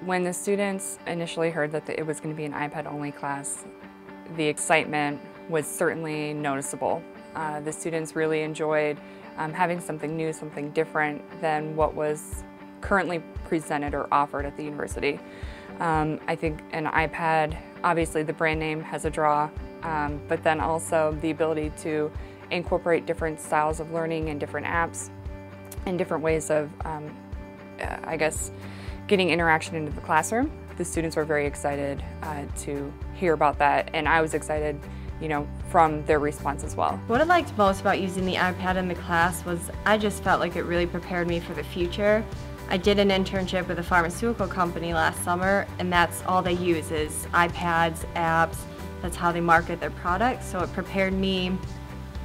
When the students initially heard that it was going to be an iPad-only class, the excitement was certainly noticeable. The students really enjoyed having something new, something different than what was currently presented or offered at the university. I think an iPad, obviously the brand name has a draw, but then also the ability to incorporate different styles of learning and different apps and different ways of, I guess, getting interaction into the classroom. The students were very excited to hear about that, and I was excited, from their response as well. What I liked most about using the iPad in the class was I just felt like it really prepared me for the future. I did an internship with a pharmaceutical company last summer, and that's all they use is iPads, apps. That's how they market their products, so it prepared me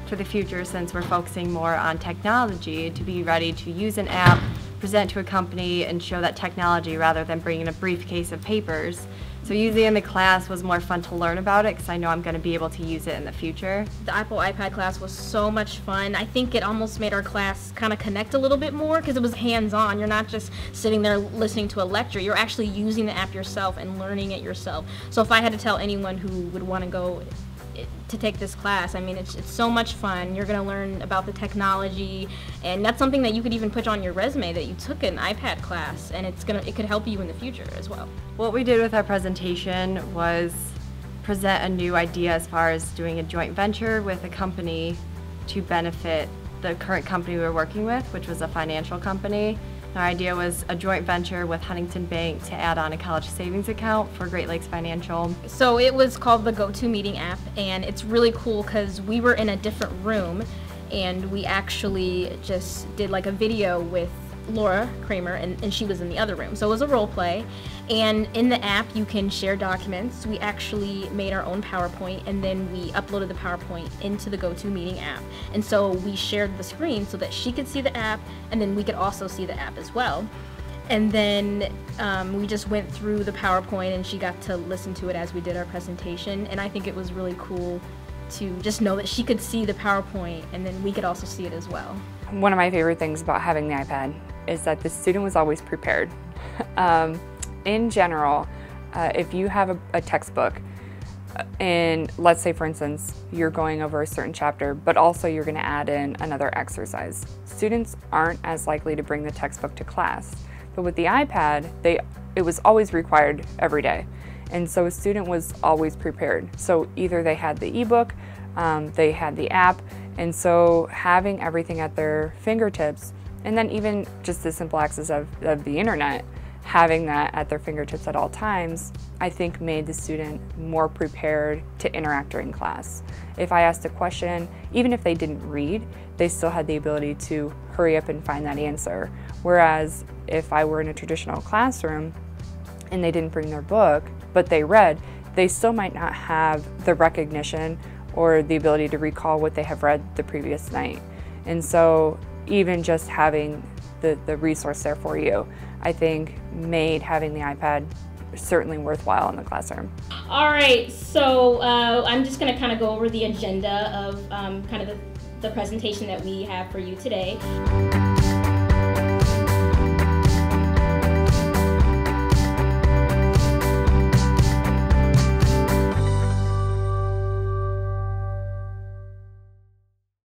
for the future since we're focusing more on technology to be ready to use an app, present to a company, and show that technology rather than bringing a briefcase of papers. So using it in the class was more fun to learn about it because I know I'm going to be able to use it in the future. The Apple iPad class was so much fun. I think it almost made our class kind of connect a little bit more because it was hands-on. You're not just sitting there listening to a lecture. You're actually using the app yourself and learning it yourself. So if I had to tell anyone who would want to go to take this class, I mean, it's so much fun. You're going to learn about the technology, and that's something that you could even put on your resume that you took an iPad class, and it could help you in the future as well. What we did with our presentation was present a new idea as far as doing a joint venture with a company to benefit the current company we were working with, which was a financial company. Our idea was a joint venture with Huntington Bank to add on a college savings account for Great Lakes Financial. So it was called the GoToMeeting app, and it's really cool because we were in a different room and we actually just did like a video with Laura Kramer, and she was in the other room. So it was a role play, and in the app you can share documents. We actually made our own PowerPoint, and then we uploaded the PowerPoint into the GoToMeeting app. And so we shared the screen so that she could see the app, and then we could also see the app as well. And then we just went through the PowerPoint, and she got to listen to it as we did our presentation. And I think it was really cool to just know that she could see the PowerPoint, and then we could also see it as well. One of my favorite things about having the iPad is that the student was always prepared. In general, if you have a textbook, and let's say for instance, you're going over a certain chapter, but also you're going to add in another exercise, students aren't as likely to bring the textbook to class. But with the iPad, it was always required every day. And so a student was always prepared. So either they had the ebook, they had the app, and so having everything at their fingertips, and then even just the simple access of the internet, having that at their fingertips at all times, I think made the student more prepared to interact during class. If I asked a question, even if they didn't read, they still had the ability to hurry up and find that answer. Whereas if I were in a traditional classroom and they didn't bring their book, but they read, they still might not have the recognition or the ability to recall what they have read the previous night. And so even just having the resource there for you, I think made having the iPad certainly worthwhile in the classroom. All right, so I'm just going to kind of go over the agenda of kind of the presentation that we have for you today.